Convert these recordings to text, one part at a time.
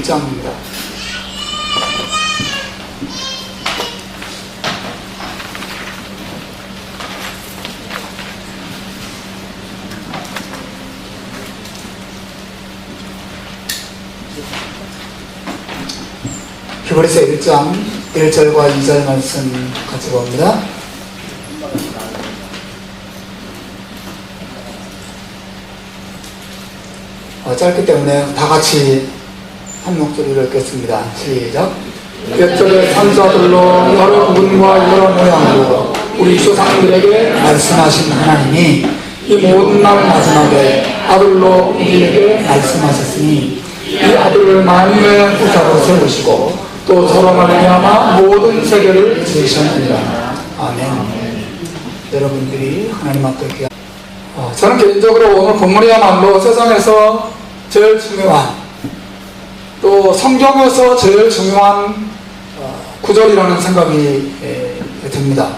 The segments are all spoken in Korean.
1장입니다. 히브리서 1장 1절과 2절 말씀 같이 봅니다. 짧기 때문에 다 같이 한 목소리로 읽겠습니다. 시작. 옛절의 선자들로 여러 부분과 여러 모양으로 우리 조상들에게 말씀하신 하나님이 이 모든 날 마지막에 아들로 우리에게 말씀하셨으니 이 아들을 만유의 후사로 세우시고 또 저로 말미암아 모든 세계를 지으셨느니라. 아멘. 여러분들이 하나님 앞에 귀한 저는 개인적으로 오늘 본문이야말로 세상에서 제일 중요한, 또 성경에서 제일 중요한 구절이라는 생각이 듭니다.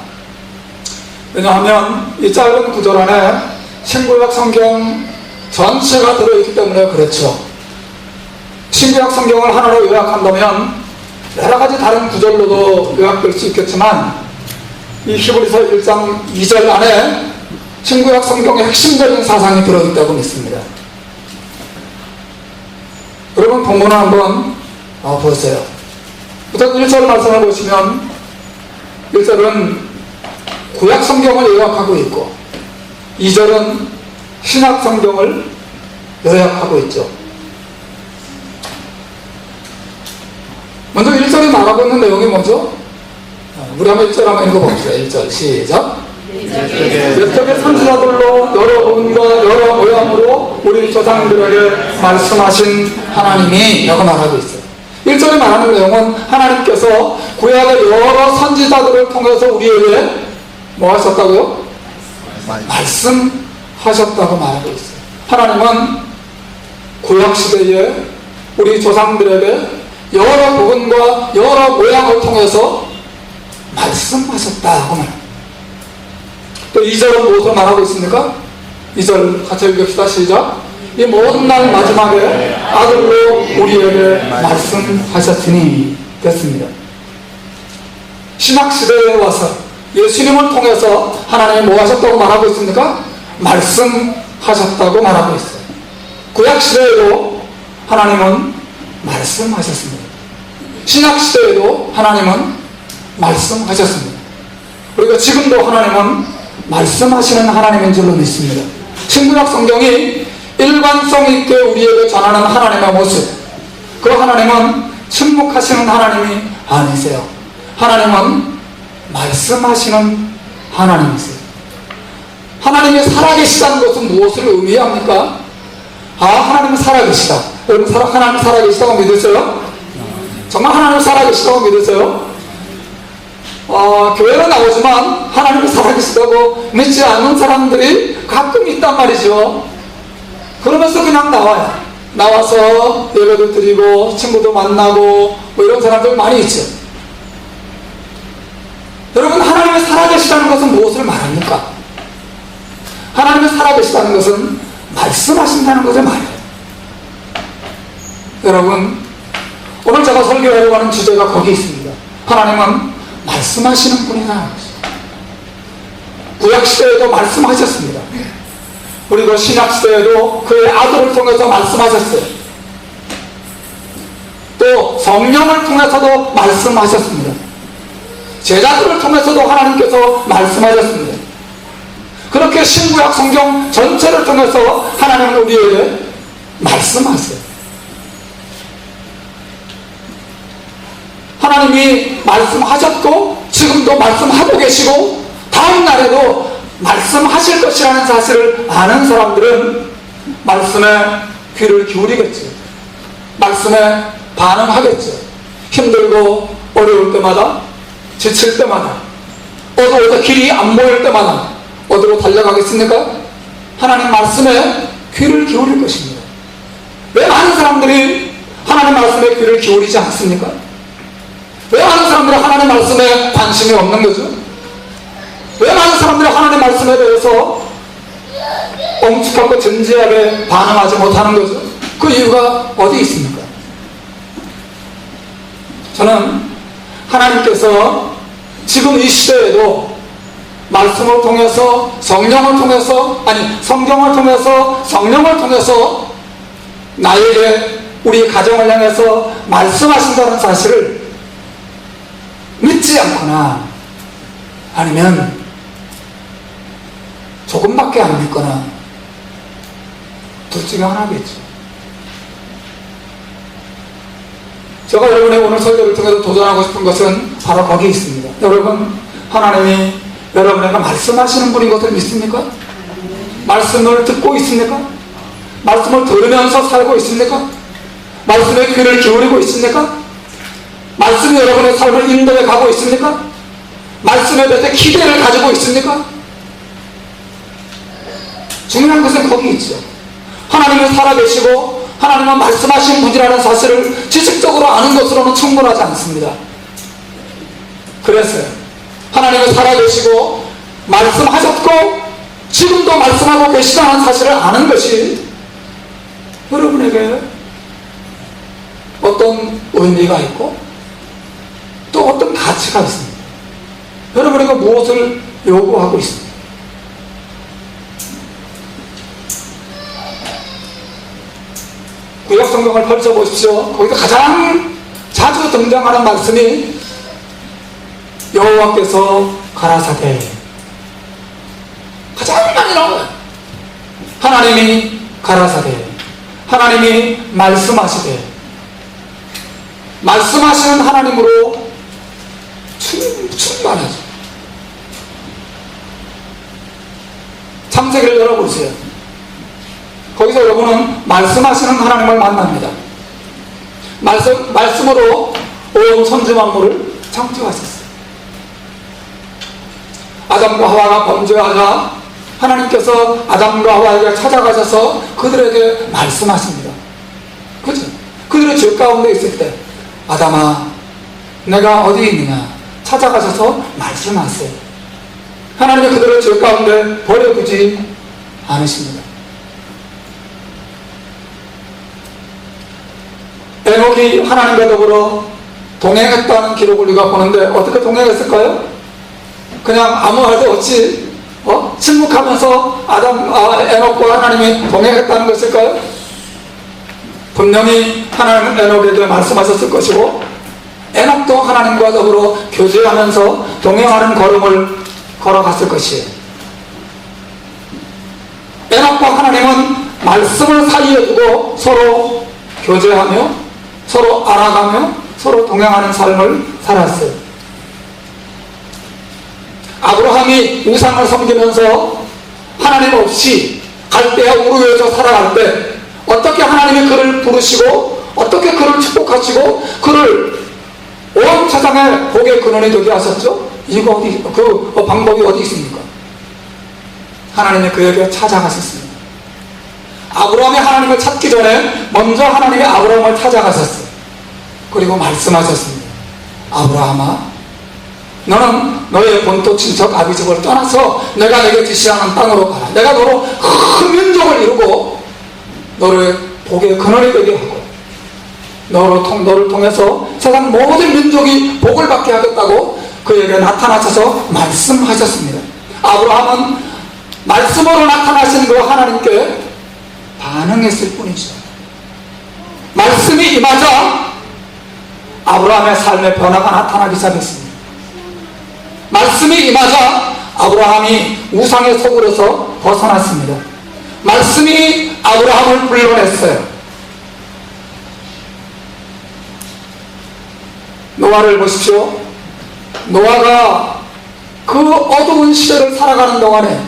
왜냐하면 이 짧은 구절 안에 신구약 성경 전체가 들어있기 때문에 그렇죠. 신구약 성경을 하나로 요약한다면 여러 가지 다른 구절로도 요약될 수 있겠지만 이 히브리서 1장 2절 안에 신구약 성경의 핵심적인 사상이 들어있다고 믿습니다. 여러분 본문을 한번 보세요. 우선 1절 말씀을 보시면 1절은 구약 성경을 요약하고 있고 2절은 신약 성경을 요약하고 있죠. 먼저 1절이 말하고 있는 내용이 뭐죠? 우리 한번 1절 한번 읽어봅시다. 1절 시작. 옛적의 선지자들로 여러 부분과 여러 모양으로 우리 조상들에게 말씀하신 하나님이 라고 말하고 있어요. 1절에 말하는 내용은 하나님께서 구약의 여러 선지자들을 통해서 우리에게 뭐 하셨다고요? 말씀하셨다고 말하고 있어요. 하나님은 구약시대에 우리 조상들에게 여러 부분과 여러 모양을 통해서 말씀하셨다고 말합니다. 또 2절은 무엇을 말하고 있습니까? 2절 같이 읽읍시다. 시작. 이 모든 날 마지막에 아들로 우리에게 말씀하셨으니 됐습니다. 신학시대에 와서 예수님을 통해서 하나님이 뭐 하셨다고 말하고 있습니까? 말씀하셨다고 말하고 있어요. 구약시대에도 하나님은 말씀하셨습니다. 신약시대에도 하나님은 말씀하셨습니다. 그리고 지금도 하나님은 말씀하시는 하나님인 줄로 믿습니다. 신구약 성경이 일관성 있게 우리에게 전하는 하나님의 모습, 그 하나님은 침묵하시는 하나님이 아니세요. 하나님은 말씀하시는 하나님이세요. 하나님이 살아계시다는 것은 무엇을 의미합니까? 하나님은 살아계시다. 여러분 하나님 살아계시다고 믿으세요? 정말 하나님 살아계시다고 믿으세요? 교회는 나오지만 하나님이 살아계시다고 믿지 않는 사람들이 가끔 있단 말이죠. 그러면서 그냥 나와요. 나와서 예배도 드리고 친구도 만나고 뭐 이런 사람들 많이 있죠. 여러분 하나님이 살아계시다는 것은 무엇을 말합니까? 하나님이 살아계시다는 것은 말씀하신다는 것을 말해요. 여러분 오늘 제가 설교하려고 하는 주제가 거기 있습니다. 하나님은 말씀하시는 분이라는 것입니다. 구약시대에도 말씀하셨습니다. 그리고 신약시대에도 그의 아들을 통해서 말씀하셨어요. 또 성령을 통해서도 말씀하셨습니다. 제자들을 통해서도 하나님께서 말씀하셨습니다. 그렇게 신구약 성경 전체를 통해서 하나님은 우리에게 말씀하세요. 하나님이 말씀하셨고 지금도 말씀하고 계시고 다음 날에도 말씀하실 것이라는 사실을 아는 사람들은 말씀에 귀를 기울이겠죠. 말씀에 반응하겠죠. 힘들고 어려울 때마다, 지칠 때마다, 어두워서 길이 안 보일 때마다 어디로 달려가겠습니까? 하나님 말씀에 귀를 기울일 것입니다. 왜 많은 사람들이 하나님 말씀에 귀를 기울이지 않습니까? 왜 많은 사람들이 하나님 말씀에 관심이 없는 거죠? 왜 많은 사람들이 하나님 말씀에 대해서 엄숙하고 진지하게 반응하지 못하는 거죠? 그 이유가 어디 있습니까? 저는 하나님께서 지금 이 시대에도 말씀을 통해서 성령을 통해서 성령을 통해서 나에게 우리 가정을 향해서 말씀하신다는 사실을 믿지 않거나 아니면 조금밖에 안 믿거나 둘 중에 하나겠죠. 제가 여러분의 오늘 설교를 통해서 도전하고 싶은 것은 바로 거기에 있습니다. 여러분, 하나님이 여러분에게 말씀하시는 분인 것을 믿습니까? 말씀을 듣고 있습니까? 말씀을 들으면서 살고 있습니까? 말씀에 귀를 기울이고 있습니까? 말씀이 여러분의 삶을 인도해 가고 있습니까? 말씀에 대해 기대를 가지고 있습니까? 중요한 것은 거기 있죠. 하나님은 살아계시고 하나님은 말씀하신 분이라는 사실을 지식적으로 아는 것으로는 충분하지 않습니다. 그래서 하나님은 살아계시고 말씀하셨고 지금도 말씀하고 계시다는 사실을 아는 것이 여러분에게 어떤 의미가 있고 또 어떤 가치가 있습니다. 여러분에게 무엇을 요구하고 있습니다. 구약 성경을 펼쳐보십시오. 거기서 가장 자주 등장하는 말씀이 여호와께서 가라사대, 가장 많이 나와요. 하나님이 가라사대, 하나님이 말씀하시되, 말씀하시는 하나님으로 충만하죠. 창세기를 열어보세요. 거기서 여러분은 말씀하시는 하나님을 만납니다. 말씀으로 온 천지만물을 창조하셨어요. 아담과 하와가 범죄하자 하나님께서 아담과 하와에게 찾아가셔서 그들에게 말씀하십니다. 그죠? 그들의 죄 가운데 있을 때 아담아, 내가 어디 있느냐 찾아가셔서 말씀하세요. 하나님은 그들의 죄 가운데 버려두지 않으십니다. 에녹이 하나님과 더불어 동행했다는 기록을 우리가 보는데 어떻게 동행했을까요? 그냥 아무 말도 없이 침묵하면서 에녹과 하나님이 동행했다는 것일까요? 분명히 하나님은 에녹에게 말씀하셨을 것이고 에녹도 하나님과 더불어 교제하면서 동행하는 걸음을 걸어갔을 것이에요. 에녹과 하나님은 말씀을 사이에 두고 서로 교제하며 서로 알아가며 서로 동행하는 삶을 살았어요. 아브라함이 우상을 섬기면서 하나님 없이 갈대아 우르에서 살아갈 때 어떻게 하나님이 그를 부르시고 어떻게 그를 축복하시고 그를 온 세상에 복의 근원이 되게 하셨죠? 그 방법이 어디 있습니까? 하나님이 그에게 찾아가셨습니다. 아브라함이 하나님을 찾기 전에 먼저 하나님이 아브라함을 찾아가셨어요. 그리고 말씀하셨습니다. 아브라함아, 너는 너의 본토 친척 아비집을 떠나서 내가 내게 지시하는 땅으로 가라. 내가 너로 큰 민족을 이루고 너를 복의 근원이 되게 하고 너를 통해서 세상 모든 민족이 복을 받게 하겠다고 그에게 나타나셔서 말씀하셨습니다. 아브라함은 말씀으로 나타나신 그 하나님께 반응했을 뿐이죠. 말씀이 임하자 아브라함의 삶의 변화가 나타나기 시작했습니다. 말씀이 임하자 아브라함이 우상의 속으로서 벗어났습니다. 말씀이 아브라함을 불러냈어요. 노아를 보십시오. 노아가 그 어두운 시대를 살아가는 동안에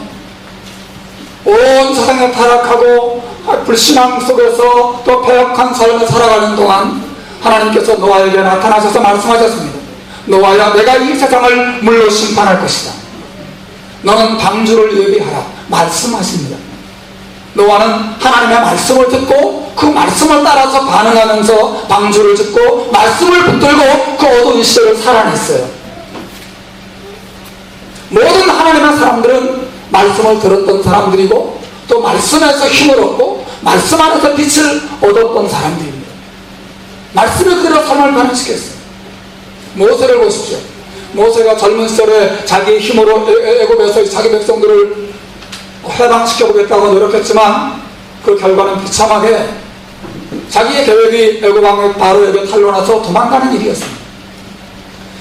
온 세상에 타락하고 불신앙 속에서 또 패역한 삶을 살아가는 동안 하나님께서 노아에게 나타나셔서 말씀하셨습니다. 노아야, 내가 이 세상을 물로 심판할 것이다. 너는 방주를 예비하라. 말씀하십니다. 노아는 하나님의 말씀을 듣고 그 말씀을 따라서 반응하면서 방주를 짓고 말씀을 붙들고 그 어두운 시대를 살아냈어요. 모든 하나님의 사람들은 말씀을 들었던 사람들이고 또 말씀에서 힘을 얻고 말씀 안에서 빛을 얻었던 사람들입니다. 말씀이 그들의 삶을 변화시켰어요. 모세를 보십시오. 모세가 젊은 시절에 자기 힘으로 애굽에서 자기 백성들을 해방시켜보겠다고 노력했지만 그 결과는 비참하게 자기의 계획이 애굽 왕 바로에게 탄로나서 도망가는 일이었습니다.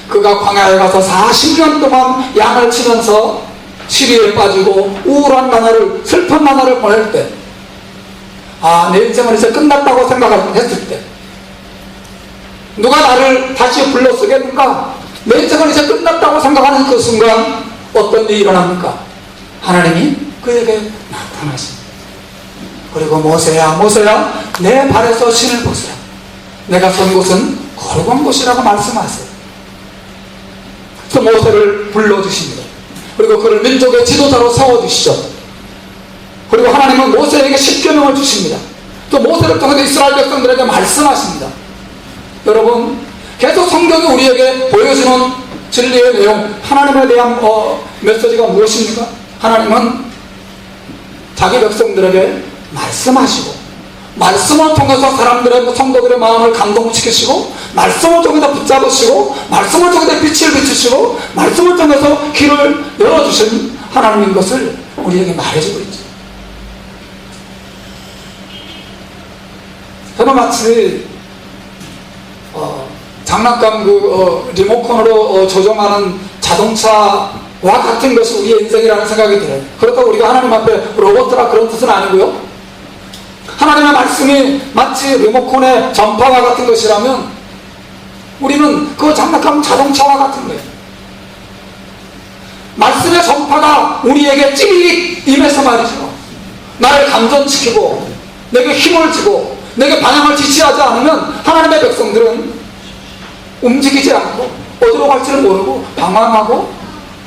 그가 광야에 가서 40년 동안 양을 치면서 시리에 빠지고 우울한 나날을, 슬픈 나날을 보낼 때, 내 인생은 이제 끝났다고 생각했을 때, 누가 나를 다시 불러 쓰겠는가? 내 인생은 이제 끝났다고 생각하는 그 순간 어떤 일이 일어납니까? 하나님이 그에게 나타나십니다. 그리고 모세야, 모세야, 내 발에서 신을 벗으라. 내가 선 곳은 거룩한 곳이라고 말씀하세요. 그래서 모세를 불러주십니다. 그리고 그를 민족의 지도자로 세워주시죠. 그리고 하나님은 모세에게 십계명을 주십니다. 또 모세를 통해서 이스라엘 백성들에게 말씀하십니다. 여러분, 계속 성경이 우리에게 보여주는 진리의 내용, 하나님에 대한 메시지가 무엇입니까? 하나님은 자기 백성들에게 말씀하시고, 말씀을 통해서 사람들의, 성도들의 마음을 감동시키시고, 말씀을 통해서 붙잡으시고, 말씀을 통해서 빛을 비추시고, 말씀을 통해서 길을 열어주신 하나님인 것을 우리에게 말해주고 있죠. 저는 마치 장난감 리모컨으로 조정하는 자동차와 같은 것이 우리의 인생이라는 생각이 들어요. 그렇다고 우리가 하나님 앞에 로봇이라 그런 뜻은 아니고요. 하나님의 말씀이 마치 리모컨의 전파와 같은 것이라면 우리는 그 장난감 자동차와 같은 거예요. 말씀의 전파가 우리에게 찌릿 임해서 말이죠. 나를 감전시키고 내게 힘을 주고 내게 방향을 지시하지 않으면 하나님의 백성들은 움직이지 않고 어디로 갈지를 모르고 방황하고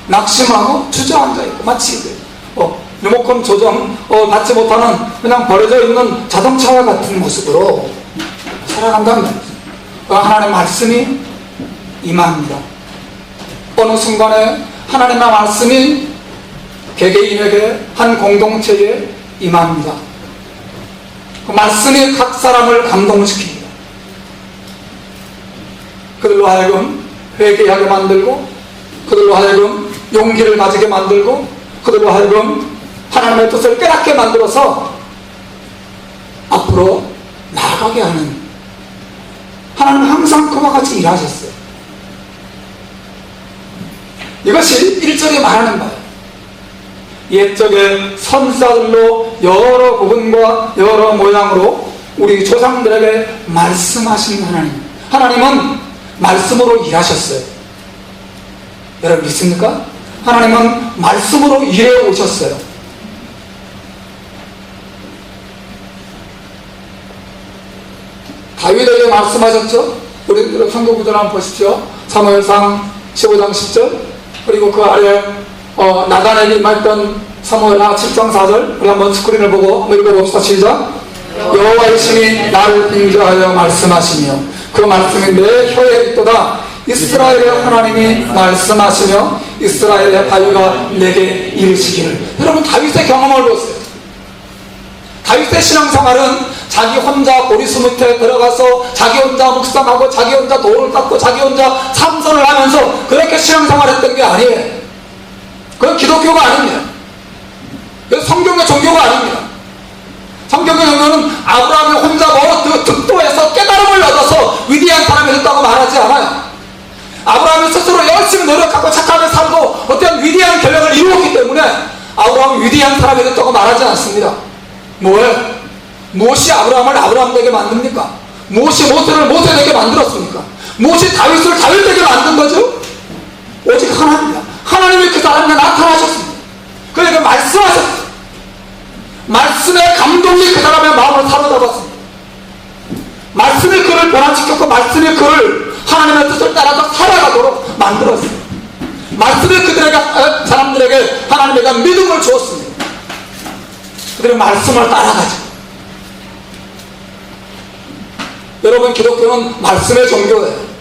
낙심하고 주저앉아 있고 마치 리모컨 조정 받지 못하는 그냥 버려져 있는 자동차와 같은 모습으로 살아간다는 말이죠. 하나님의 말씀이 임합니다. 어느 순간에 하나님의 말씀이 개개인에게 한 공동체에 임합니다. 그 말씀이 각 사람을 감동시킵니다. 그들로 하여금 회개하게 만들고, 그들로 하여금 용기를 가지게 만들고, 그들로 하여금 하나님의 뜻을 깨닫게 만들어서 앞으로 나아가게 하는, 하나님은 항상 그와 같이 일하셨어요. 이것이 1절에 말하는 바예요. 옛적에 선사들로 여러 부분과 여러 모양으로 우리 조상들에게 말씀하신 하나님, 하나님은 말씀으로 일하셨어요. 여러분 믿습니까? 하나님은 말씀으로 일해 오셨어요. 다윗에게 말씀하셨죠? 우리 성경 구절 한번 보십시오. 사무엘상 15장 10절, 그리고 그 아래 나단에게 임했던 사무엘하 7장 4절, 우리 한번 스크린을 보고 읽어봅시다. 시작. 여호와의 신이 나를 인도하여 말씀하시며 그 말씀이 내 혀에 있도다. 이스라엘의 하나님이 말씀하시며 이스라엘의 바위가 내게 이르시기를. 여러분, 다윗의 경험을 보세요. 다윗의 신앙생활은 자기 혼자 보리수밑에 들어가서 자기 혼자 묵상하고 자기 혼자 돌을 닦고 자기 혼자 참선을 하면서 그렇게 신앙생활했던 게 아니에요. 그건 기독교가 아닙니다. 그건 성경의 종교가 아닙니다. 성경의 종교는 아브라함이 혼자 득도해서 깨달음을 얻어서 위대한 사람이 됐다고 말하지 않아요. 아브라함이 스스로 열심히 노력하고 착하게 살고 어떤 위대한 결론을 이루었기 때문에 아브라함이 위대한 사람이 됐다고 말하지 않습니다. 뭐예요? 무엇이 아브라함을 아브라함 되게 만듭니까? 무엇이 모세를 모세 되게 만들었습니까? 무엇이 다윗을 다윗 되게 만든 거죠? 오직 하나님이다. 하나님이 그 사람에게 나타나셨습니다. 그에게 말씀하셨습니다. 말씀의 감동이 그 사람의 마음을 사로잡았습니다. 말씀이 그를 변화시켰고 말씀이 그를 하나님의 뜻을 따라서 살아가도록 만들었습니다. 말씀이 사람들에게 하나님에게 믿음을 주었습니다. 그들의 말씀을 따라가죠. 여러분, 기독교는 말씀의 종교예요.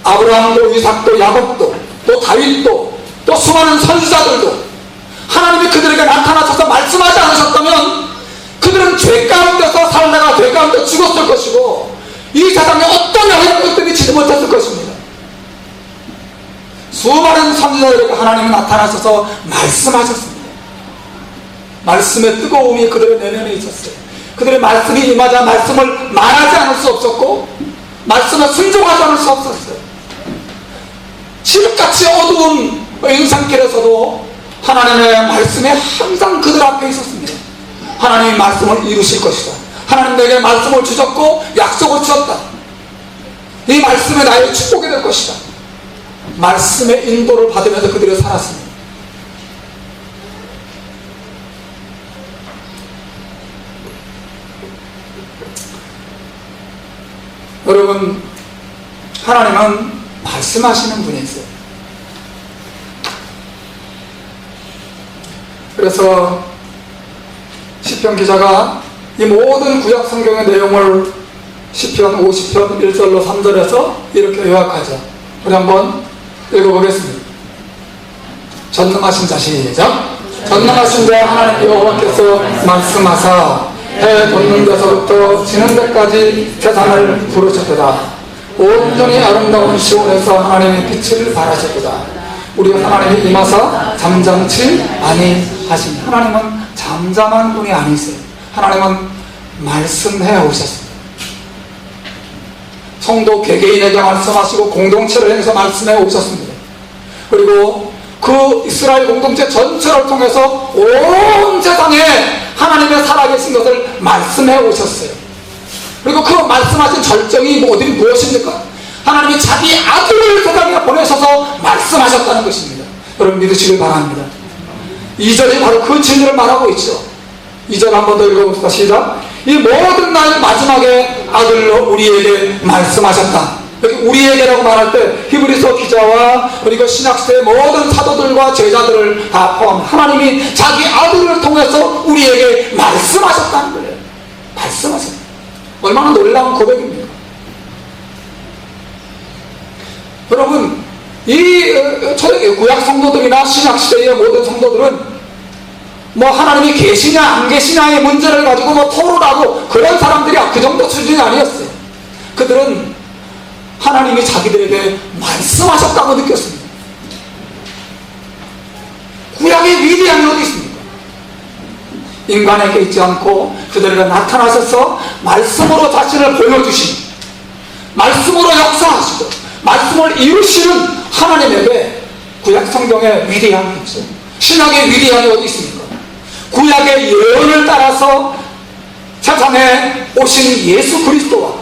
아브라함도 이삭도 야곱도 또 다윗도 또 수많은 선지자들도 하나님이 그들에게 나타나셔서 말씀하지 않으셨다면 그들은 죄 가운데서 살다가 죄 가운데 죽었을 것이고 이 세상에 어떤 영향력도 미치지 못했을 것입니다. 수많은 선지자들에게 하나님이 나타나셔서 말씀하셨습니다. 말씀의 뜨거움이 그들의 내면에 있었어요. 그들의 말씀이 임하자 말씀을 말하지 않을 수 없었고 말씀에 순종하지 않을 수 없었어요. 칠흑같이 어두운 인생길에서도 하나님의 말씀이 항상 그들 앞에 있었습니다. 하나님이 말씀을 이루실 것이다. 하나님 내게 말씀을 주셨고 약속을 주셨다. 이 말씀이 나의 축복이 될 것이다. 말씀의 인도를 받으면서 그들이 살았습니다. 여러분, 하나님은 말씀하시는 분이세요. 그래서 시편 기자가 이 모든 구약 성경의 내용을 시편 50편 1절로 3절에서 이렇게 요약하죠. 우리 한번 읽어보겠습니다. 전능하신 자 시작. 전능하신 자 하나님 여호와께서 말씀하사 해 돋는 데서부터 지는 데까지 세상을 부르셨도다. 온전히 아름다운 시온에서 하나님의 빛을 발하셨도다. 우리 하나님이 임하사 잠잠치 아니하신, 하나님은 잠잠한 분이 아니세요. 하나님은 말씀해 오셨습니다. 성도 개개인에게 말씀하시고 공동체를 행해서 말씀해 오셨습니다. 그리고 그 이스라엘 공동체 전체를 통해서 온 세상에 하나님의 살아계신 것을 말씀해 오셨어요. 그리고 그 말씀하신 절정이 무엇입니까? 하나님이 자기 아들을 세상에 보내셔서 말씀하셨다는 것입니다. 여러분 믿으시길 바랍니다. 2절이 바로 그 진리를 말하고 있죠. 2절 한 번 더 읽어봅시다. 시작. 이 모든 날 마지막에 아들로 우리에게 말씀하셨다. 여기 우리에게라고 말할 때 히브리서 기자와 그리고 신약시대의 모든 사도들과 제자들을 다 포함해 하나님이 자기 아들을 통해서 우리에게 말씀하셨다는 거예요. 말씀하셨다. 얼마나 놀라운 고백입니까? 여러분, 이 구약 성도들이나 신약시대의 모든 성도들은 뭐 하나님이 계시냐 안 계시냐의 문제를 가지고 뭐 토론하고 그런 사람들이 그 정도 수준이 아니었어요. 그들은 하나님이 자기들에게 말씀하셨다고 느꼈습니다. 구약의 위대함이 어디 있습니까? 인간에게 있지 않고 그들에게 나타나셔서 말씀으로 자신을 보여주신, 말씀으로 역사하시고 말씀을 이루시는 하나님에게 구약 성경의 위대함이 있어요. 신약의 위대함이 어디 있습니까? 구약의 예언을 따라서 세상에 오신 예수 그리스도와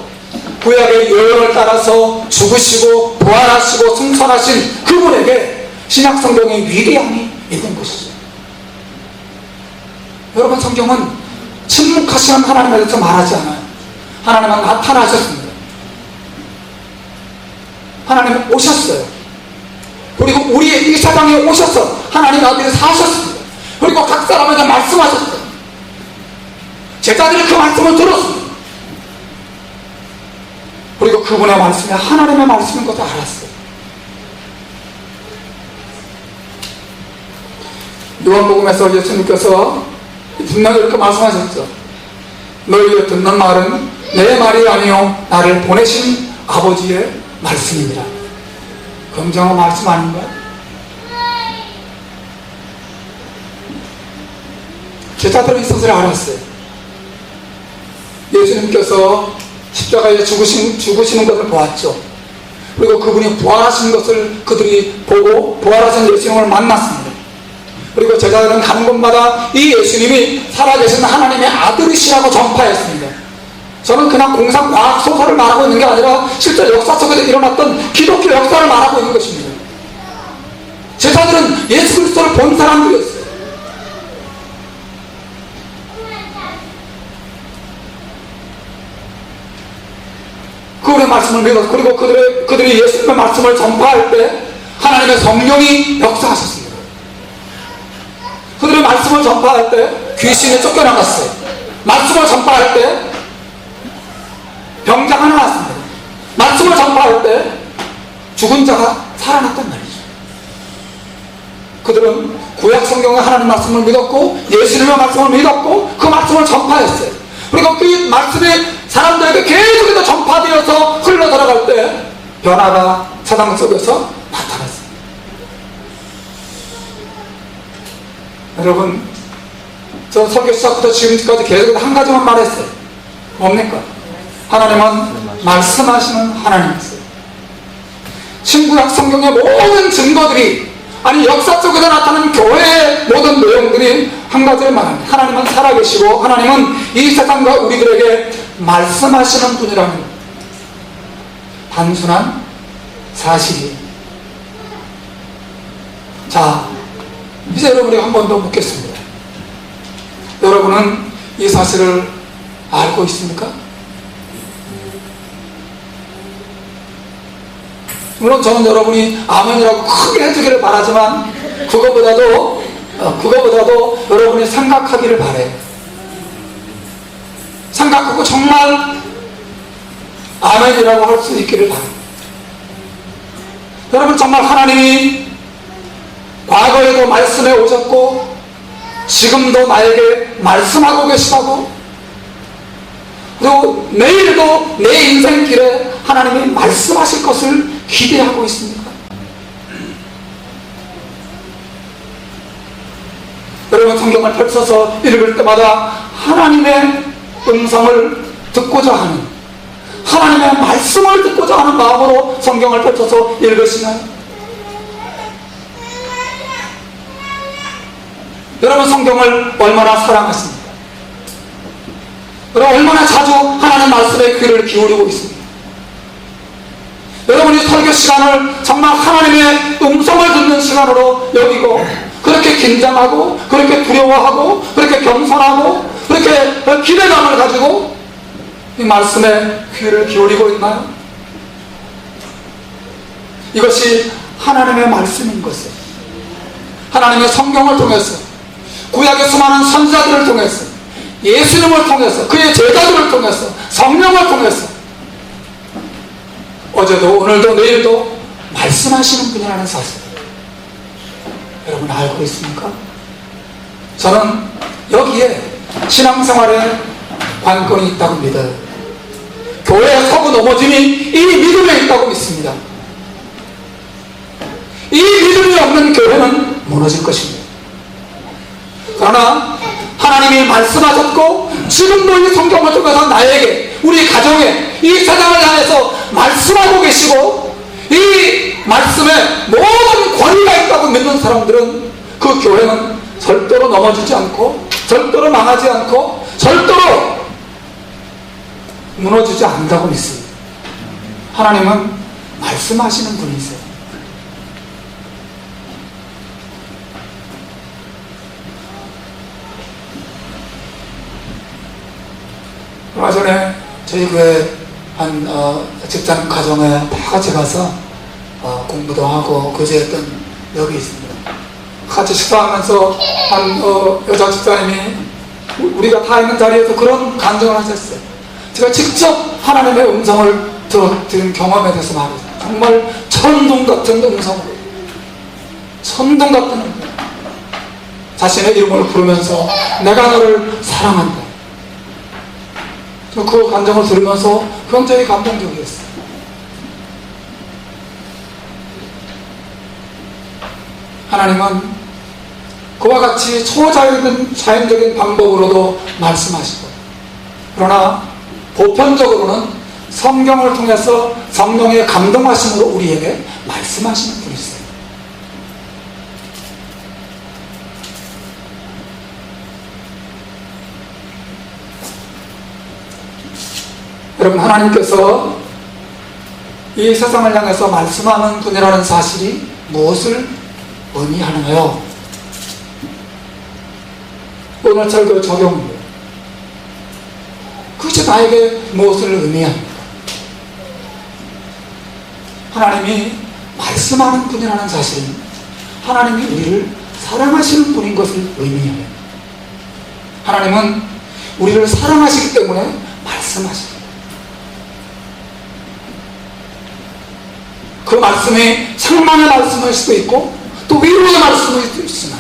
구약의 예언을 따라서 죽으시고 부활하시고 승천하신 그분에게 신약 성경의 위대함이 있는 것이죠. 여러분, 성경은 침묵하시는 하나님에 대해서 말하지 않아요. 하나님은 나타나셨습니다. 하나님은 오셨어요. 그리고 우리의 이 세상에 오셔서 하나님 아들이 사셨습니다. 그리고 각 사람에게 말씀하셨어요. 제자들이 그 말씀을 들었습니다. 그리고 그분의 말씀이 하나님의 말씀인 것을 알았어요. 요한복음에서 예수님께서 분명히 이렇게 말씀하셨죠. 너희가 듣는 말은 내 말이 아니요 나를 보내신 아버지의 말씀입니다. 긍정한 말씀 아닌가요? 제자들은 이 사실을 알았어요. 예수님께서 십자가에 죽으시는 것을 보았죠. 그리고 그분이 부활하신 것을 그들이 보고 부활하신 예수님을 만났습니다. 그리고 제자들은 가는 곳마다 이 예수님이 살아계신 하나님의 아들이시라고 전파했습니다. 저는 그냥 공상 과학 소설을 말하고 있는 게 아니라 실제 역사 속에서 일어났던 기독교 역사를 말하고 있는 것입니다. 제자들은 예수 그리스도를 본 사람들이었어요. 그분의 말씀을 믿었고, 그리고 그들이 예수님의 말씀을 전파할 때 하나님의 성령이 역사하셨습니다. 그들의 말씀을 전파할 때 귀신이 쫓겨나갔어요. 말씀을 전파할 때 병자가 나왔습니다. 말씀을 전파할 때 죽은 자가 살아났단 말이죠. 그들은 구약 성경의 하나님 말씀을 믿었고 예수님의 말씀을 믿었고 그 말씀을 전파했어요. 그리고 그 말씀이 사람들에게 계속해서 전파되어 되어서 흘러 들어갈 때 변화가 세상 속에서 나타났습니다. 여러분, 저 설교 시작부터 지금까지 계속 한 가지만 말했어요. 뭡니까? 하나님은 말씀하시는 하나님이세요. 신구약 성경의 모든 증거들이, 아니 역사 속에서 나타나는 교회의 모든 내용들이 한 가지를 말합니다. 하나님은 살아계시고 하나님은 이 세상과 우리들에게 말씀하시는 분이라는 단순한 사실이. 자, 이제 여러분에게 한 번 더 묻겠습니다. 여러분은 이 사실을 알고 있습니까? 물론 저는 여러분이 아멘이라고 크게 해주기를 바라지만 그거보다도 여러분이 생각하기를 바래요. 생각하고 정말 아멘이라고 할 수 있기를 바랍니다. 여러분, 정말 하나님이 과거에도 말씀해 오셨고 지금도 나에게 말씀하고 계시다고, 그리고 내일도 내 인생길에 하나님이 말씀하실 것을 기대하고 있습니까? 여러분, 성경을 펼쳐서 읽을 때마다 하나님의 음성을 듣고자 하는, 하나님의 말씀을 듣고자 하는 마음으로 성경을 펼쳐서 읽으시나요? 여러분, 성경을 얼마나 사랑하십니까? 여러분, 얼마나 자주 하나님 말씀에 귀를 기울이고 있습니다. 여러분이 설교 시간을 정말 하나님의 음성을 듣는 시간으로 여기고, 그렇게 긴장하고, 그렇게 두려워하고, 그렇게 겸손하고, 그렇게 기대감을 가지고 이 말씀에 귀를 기울이고 있나요? 이것이 하나님의 말씀인 것을, 하나님의 성경을 통해서, 구약의 수많은 선지자들을 통해서, 예수님을 통해서, 그의 제자들을 통해서, 성령을 통해서 어제도 오늘도 내일도 말씀하시는 분이라는 사실, 여러분 알고 있습니까? 저는 여기에 신앙생활에 관건이 있다고 믿어요. 교회에 서고 넘어짐이 이 믿음에 있다고 믿습니다. 이 믿음이 없는 교회는 무너질 것입니다. 그러나 하나님이 말씀하셨고 지금도 이 성경을 통해서 나에게, 우리 가정에, 이 세상을 향해서 말씀하고 계시고 이 말씀에 모든 권위가 있다고 믿는 사람들은 그 교회는 절대로 넘어지지 않고, 절대로 망하지 않고, 절대로 무너지지 않는다고 믿습니다. 하나님은 말씀하시는 분이세요. 얼마 전에 저희 교회 한 집단 가정에 다 같이 가서 공부도 하고 교제했던 여기 있습니다. 같이 식사하면서 한 여자 집사님이 우리가 다 있는 자리에서 그런 간증을 하셨어요. 제가 직접 하나님의 음성을 들은 경험에 대해서 말했어요. 정말 천둥 같은 음성으로, 천둥 같은 음성, 자신의 이름을 부르면서 내가 너를 사랑한다. 그 간증을 들으면서 굉장히 감동적이었어요. 하나님은 그와 같이 초자연적인 방법으로도 말씀하시고, 그러나 보편적으로는 성경을 통해서 성령의 감동하심으로 우리에게 말씀하시는 분이세요. 여러분, 하나님께서 이 세상을 향해서 말씀하는 분이라는 사실이 무엇을 의미하나요? 오늘 설교 적용입니다. 그것이 나에게 무엇을 의미합니까? 하나님이 말씀하는 분이라는 사실은 하나님이 우리를 사랑하시는 분인 것을 의미해요. 하나님은 우리를 사랑하시기 때문에 말씀하십니다. 그 말씀이 상망의 말씀일 수도 있고 또 위로의 말씀일 수도 있지만,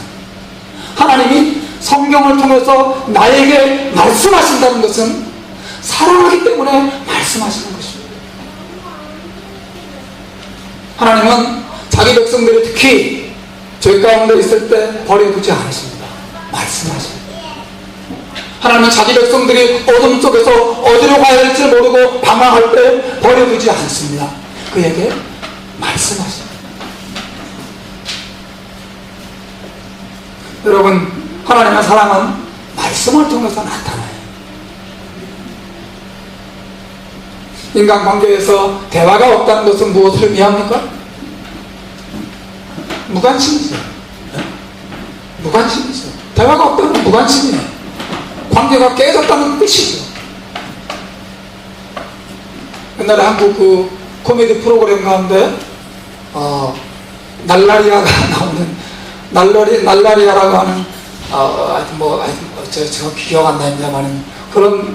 하나님이 성경을 통해서 나에게 말씀하신다는 것은 사랑하기 때문에 말씀하시는 것입니다. 하나님은 자기 백성들이 특히 죄 가운데 있을 때 버려두지 않으십니다. 말씀하십니다. 하나님은 자기 백성들이 어둠 속에서 어디로 가야 할지 모르고 방황할 때 버려두지 않습니다. 그에게 말씀하십니다. 여러분, 하나님의 사랑은 말씀을 통해서 나타나요. 인간관계에서 대화가 없다는 것은 무엇을 의미합니까? 무관심이죠. 무관심이죠. 대화가 없다는 건 무관심이에요. 관계가 깨졌다는 뜻이죠. 옛날에 한국 그 코미디 프로그램 가운데 날라리아가 나오는 날라리아라고 하는 제가 기억 안 나는데만은 그런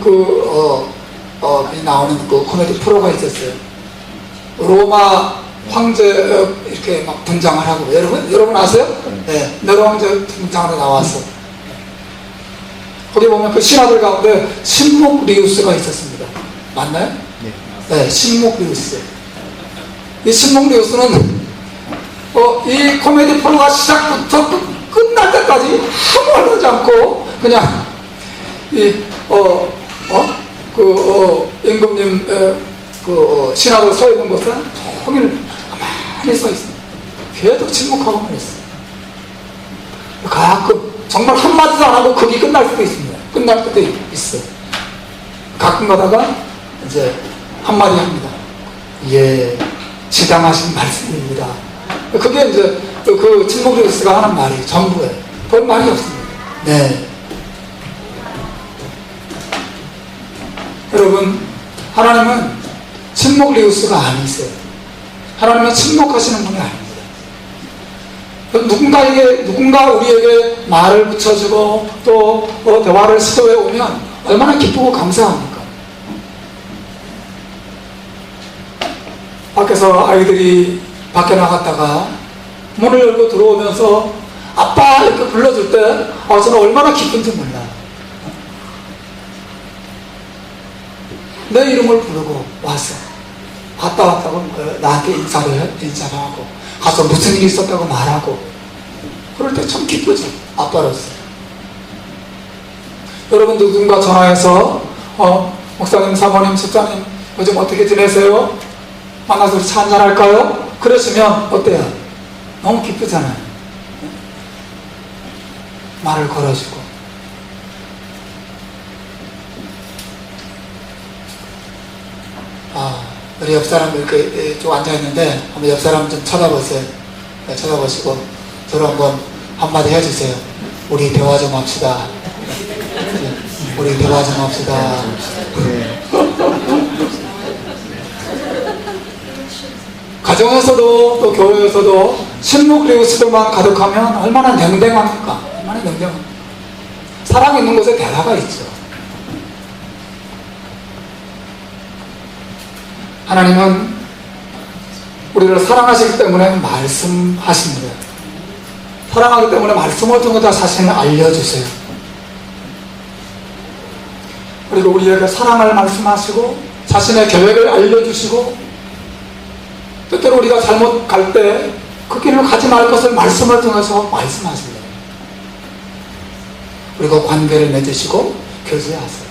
나오는 그 코미디 프로가 있었어요. 로마 황제 이렇게 막 등장을 하고 여러분 아세요? 네, 네로 황제 등장하러 나왔어. 거기 보면 그 신하들 가운데 신목 리우스가 있었습니다. 맞나요? 네, 신목 리우스. 이 신목 리우스는 이 코미디 프로가 시작부터 끝날 때까지 아무 말 하지 않고 그냥 임금님 신하들 서 있는 곳에 종일 가만히 서 있습니다. 계속 침묵하고만 있어요. 가끔 정말 한마디도 안 하고 극이 끝날 수도 있습니다. 끝날 때도 있어요. 가끔 가다가 이제 한마디 합니다. 예, 지당하신 말씀입니다. 그게 이제 그 침묵 리우스가 하는 말이 전부예요. 별 말이 없습니다. 네. 여러분, 하나님은 침묵 리우스가 아니세요. 하나님은 침묵하시는 분이 아닙니다. 누군가 우리에게 말을 붙여주고 또 대화를 시도해 오면 얼마나 기쁘고 감사합니까? 밖에서 아이들이 밖에 나갔다가 문을 열고 들어오면서 아빠 이렇게 불러줄 때 저는 얼마나 기쁜지 몰라요. 내 이름을 부르고 와서 갔다 왔다고 나한테 인사를 하고 가서 무슨 일이 있었다고 말하고 그럴 때 참 기쁘죠. 아빠로서. 여러분, 누군가 전화해서 목사님, 사모님, 집사님 요즘 어떻게 지내세요? 만나서 우리 차 한잔 할까요? 그러시면 어때요? 너무 기쁘잖아요. 말을 걸어주고. 우리 옆 사람 이렇게 쭉 앉아있는데 한번 옆 사람 좀 쳐다보세요. 네, 쳐다보시고 저를 한번 한마디 해주세요. 우리 대화 좀 합시다. 우리 대화 좀 합시다. 가정에서도 또 교회에서도 신목 리우스들만 가득하면 얼마나 냉랭합니까? 얼마나 냉랭합니까? 사랑 있는 곳에 대화가 있죠. 하나님은 우리를 사랑하시기 때문에 말씀하십니다. 사랑하기 때문에 말씀을 통해서 자신을 알려주세요. 그리고 우리에게 사랑을 말씀하시고 자신의 계획을 알려주시고 때때로 우리가 잘못 갈 때 그 길을 가지 말 것을 말씀을 통해서 말씀하십니다. 그리고 관계를 맺으시고 교제하세요.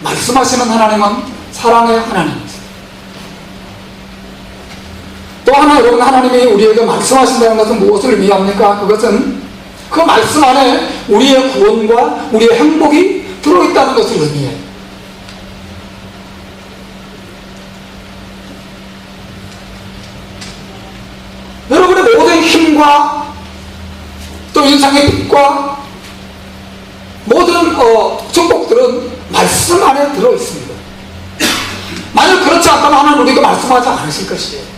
말씀하시는 하나님은 사랑의 하나님이세요. 또 하나, 여러분, 하나님이 우리에게 말씀하신다는 것은 무엇을 의미합니까? 그것은 그 말씀 안에 우리의 구원과 우리의 행복이 들어있다는 것을 의미해요. 여러분의 모든 힘과 또 인상의 빛과 모든 축복들은 말씀 안에 들어있습니다. 만약 그렇지 않다면 하나님 우리에게 말씀하지 않으실 것이에요.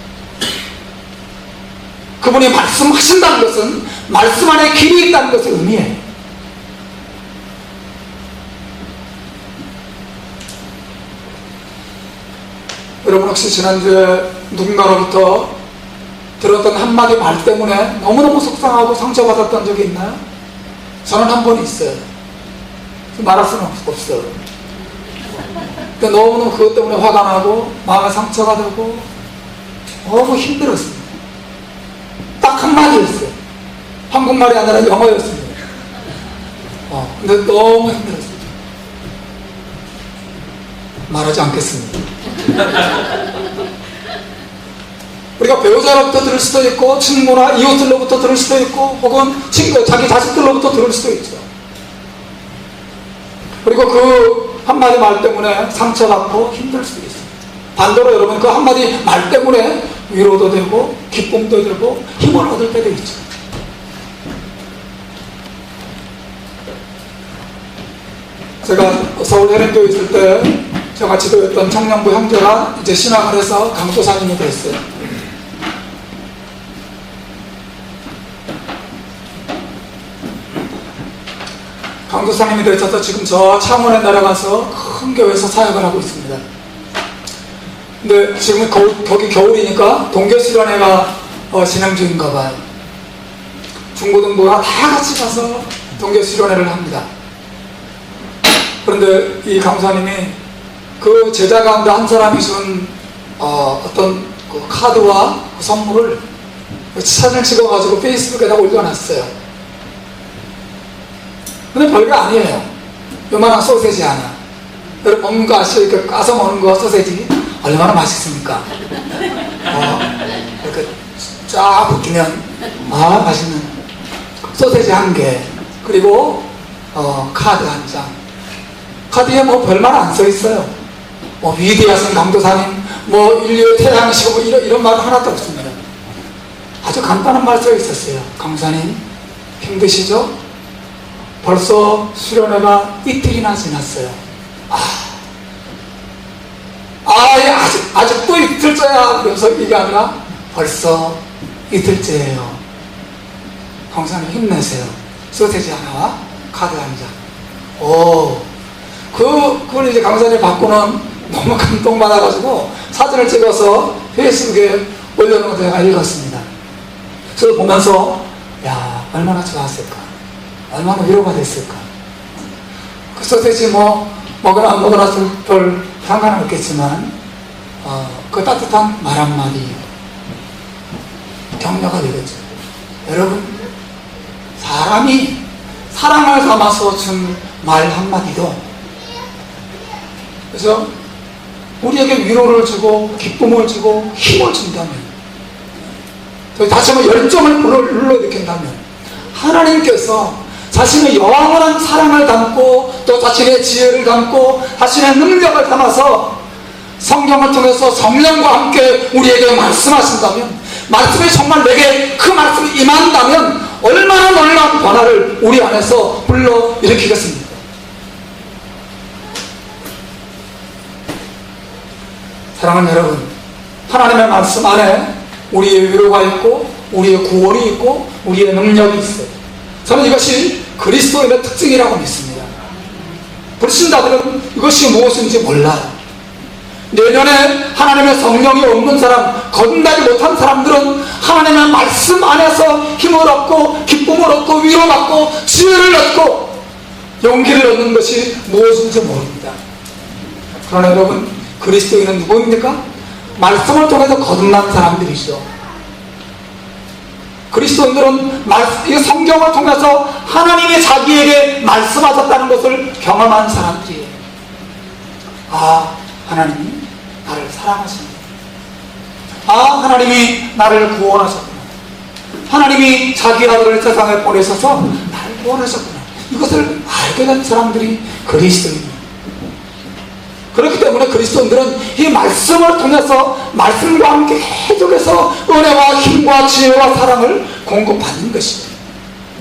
그분이 말씀하신다는 것은 말씀 안에 길이 있다는 것을 의미해요. 여러분, 혹시 지난주에 누군가로부터 들었던 한마디 말 때문에 너무너무 속상하고 상처받았던 적이 있나요? 저는 한 번 있어요. 말할 수는 없어요. 근데 너무너무 그것 때문에 화가 나고 마음에 상처가 되고 너무 힘들었습니다. 딱 한마디였어요. 한국말이 아니라 영어였습니다. 근데 너무 힘들었습니다. 말하지 않겠습니다. 우리가 배우자로부터 들을 수도 있고, 친구나 이웃들로부터 들을 수도 있고, 혹은 자기 자식들로부터 들을 수도 있죠. 그리고 그 한마디 말 때문에 상처받고 힘들 수도 있어요. 반대로 여러분 그 한마디 말 때문에 위로도 되고 기쁨도 되고 힘을 얻을 때도 있죠. 제가 서울 해령교에 있을 때 제가 지도했던 청년부 형제가 이제 신학을 해서 강도사님이 됐어요. 강도사님이 되셔서 지금 저 창원에 내려가서 큰 교회에서 사역을 하고 있습니다. 근데 지금 거기 겨울이니까 동계수련회가 진행 중인가 봐요. 중고등부가 다 같이 가서 동계수련회를 합니다. 그런데 이 강사님이 그 제자 가운데 한 사람이 준 어떤 그 카드와 그 선물을 사진을 찍어가지고 페이스북에다 올려놨어요. 근데 별거 아니에요. 요만한 소세지 하나. 여러분 먹는 거 아시죠? 이렇게 까서 먹는 거 소세지 얼마나 맛있습니까? 이렇게 쫙 붓기면 맛있는 소세지 한 개, 그리고 카드 한 장. 카드에 뭐 별말 안 써 있어요. 뭐 위대하신 강도사님, 뭐 인류의 태양이시고 뭐 이런 말 하나도 없습니다. 아주 간단한 말 써 있었어요. 강사님 힘드시죠? 벌써 수련회가 이틀이나 지났어요. 아직도 이틀째야. 그래서 이게 아니라 벌써 이틀째예요. 강사님 힘내세요. 소세지 하나와 카드 한 장. 그걸 이제 강사님 받고는 너무 감동받아가지고 사진을 찍어서 페이스북에 올려놓은 거 제가 읽었습니다. 그래서 보면서 야, 얼마나 좋았을까, 얼마나 위로가 됐을까. 그 소세지 뭐 먹으나 안 먹으나 별 상관은 없겠지만 그 따뜻한 말 한마디 격려가 되겠죠. 여러분, 사람이 사랑을 담아서 준 말 한마디도, 그래서 우리에게 위로를 주고 기쁨을 주고 힘을 준다면, 다시 한번 열정을 불러일으킨다면, 하나님께서 자신의 영원한 사랑을 담고 또 자신의 지혜를 담고 자신의 능력을 담아서 성경을 통해서 성령과 함께 우리에게 말씀하신다면, 말씀이 정말 내게 그 말씀이 임한다면 얼마나 놀라운 변화를 우리 안에서 불러일으키겠습니까? 사랑하는 여러분, 하나님의 말씀 안에 우리의 위로가 있고 우리의 구원이 있고 우리의 능력이 있어요. 저는 이것이 그리스도인의 특징이라고 믿습니다. 불신자들은 이것이 무엇인지 몰라요. 내년에 하나님의 성령이 없는 사람, 거듭나지 못한 사람들은 하나님의 말씀 안에서 힘을 얻고 기쁨을 얻고 위로받고 지혜를 얻고 용기를 얻는 것이 무엇인지 모릅니다. 그러나 여러분, 그리스도인은 누구입니까? 말씀을 통해서 거듭난 사람들이죠. 그리스도인들은 이 성경을 통해서 하나님이 자기에게 말씀하셨다는 것을 경험한 사람들이에요. 하나님이 나를 사랑하십니다. 하나님이 나를 구원하셨구나. 하나님이 자기 아들을 세상에 보내셔서 나를 구원하셨구나. 이것을 알게 된 사람들이 그리스도인입니다. 그렇기 때문에 그리스도인들은 이 말씀을 통해서 말씀과 함께 계속해서 은혜와 힘과 지혜와 사랑을 공급받는 것입니다.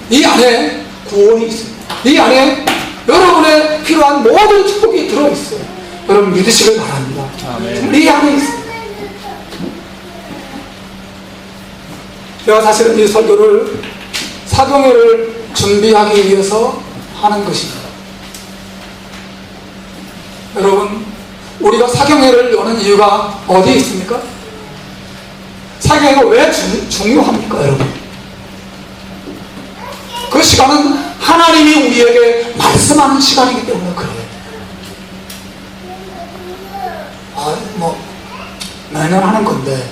이 안에 구원이 있습니다. 이 안에 여러분의 필요한 모든 축복이 들어있어요. 여러분 믿으시길 바랍니다. 이 안에 있습니다. 제가 사실은 이 설교를 사경회를 준비하기 위해서 하는 것입니다. 여러분, 우리가 사경회를 여는 이유가 어디에 있습니까? 사경회가 왜 중요합니까, 여러분? 그 시간은 하나님이 우리에게 말씀하는 시간이기 때문에 그래요. 매년 하는 건데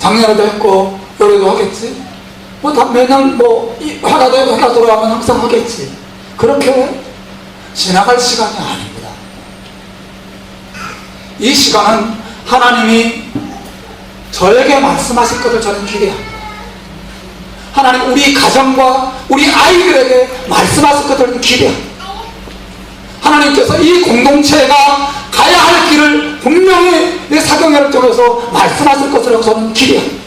작년에도 했고 올해도 하겠지. 뭐 다 매년 뭐 화가 되고 화가 돌아가면 항상 하겠지. 그렇게 지나갈 시간이 아닙니다. 이 시간은 하나님이 저에게 말씀하실 것을 저는 기대합니다. 하나님 우리 가정과 우리 아이들에게 말씀하실 것을 기대합니다. 하나님께서 이 공동체가 가야 할 길을 분명히 내 사경회를 통해서 말씀하실 것이라고 저는 기대합니다.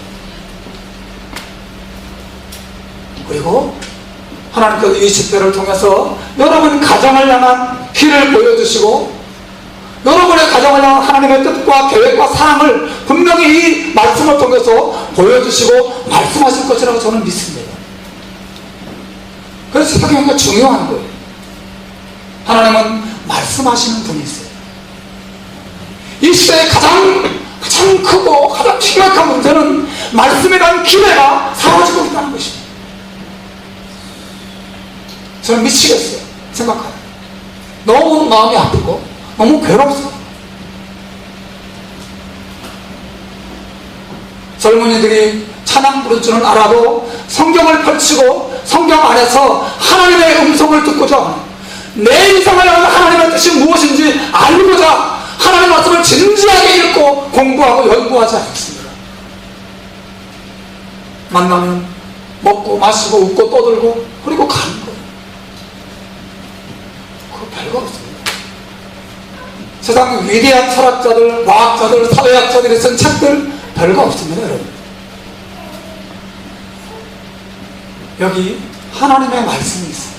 그리고 하나님께서 이 집회를 통해서 여러분 가정을 향한 길을 보여주시고 여러분의 가정을 향한 하나님의 뜻과 계획과 사랑을 분명히 이 말씀을 통해서 보여주시고 말씀하실 것이라고 저는 믿습니다. 그래서 사경회가 중요한 거예요. 하나님은 말씀하시는 분이세요. 이 시대의 가장 크고 가장 심각한 문제는 말씀에 대한 기대가 사라지고 있다는 것입니다. 저는 미치겠어요. 생각하면 너무 마음이 아프고 너무 괴롭습니다. 젊은이들이 찬양 부를 줄은 알아도 성경을 펼치고 성경 안에서 하나님의 음성을 듣고자 하는 내 인생을 향한 하나님의 뜻이 무엇인지 알고자 하나님의 말씀을 진지하게 읽고 공부하고 연구하지 않습니다. 만나면 먹고 마시고 웃고 떠들고 그리고 가는 거예요. 그거 별거 없습니다. 세상 위대한 철학자들, 과학자들, 사회학자들이 쓴 책들 별거 없습니다, 여러분. 여기 하나님의 말씀이 있어요.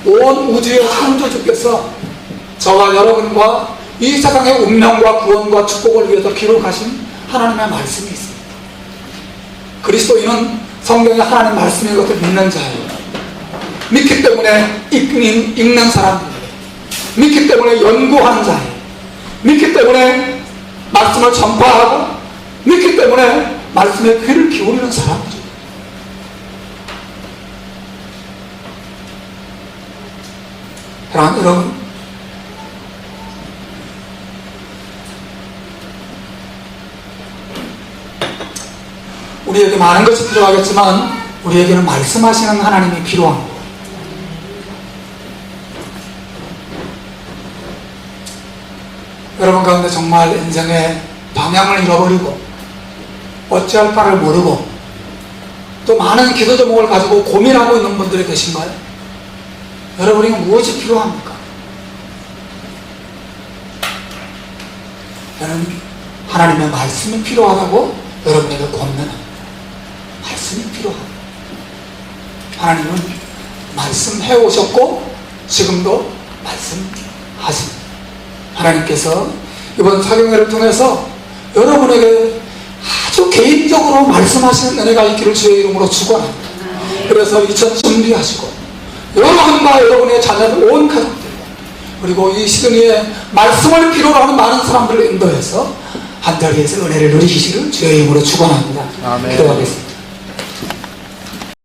온 우주의 창조주께서 저와 여러분과 이 세상의 운명과 구원과 축복을 위해서 기록하신 하나님의 말씀이 있습니다. 그리스도인은 성경에 하나님 말씀인 것을 믿는 자예요. 믿기 때문에 읽는 사람입니다. 믿기 때문에 연구하는 자예요. 믿기 때문에 말씀을 전파하고 믿기 때문에 말씀에 귀를 기울이는 사람이죠. 사랑하는 여러분, 우리에게 많은 것이 필요하겠지만 우리에게는 말씀하시는 하나님이 필요한 거예요. 여러분 가운데 정말 인생의 방향을 잃어버리고 어찌할 바를 모르고 또 많은 기도 제목을 가지고 고민하고 있는 분들이 계신가요? 여러분에게 무엇이 필요합니까? 저는 하나님의 말씀이 필요하다고 여러분에게 권면합니다. 말씀이 필요합니다. 하나님은 말씀해 오셨고 지금도 말씀하십니다. 하나님께서 이번 사경회를 통해서 여러분에게 아주 개인적으로 말씀하시는 은혜가 있기를 주의 이름으로 축원합니다. 그래서 2000 준비하시고 여러분과 여러분의 자녀들 온 가족들 그리고 이 시드니에 말씀을 필요로 하는 많은 사람들을 인도해서 한 자리에서 은혜를 누리시기를 주의 이름으로 축원합니다. 기도하겠습니다.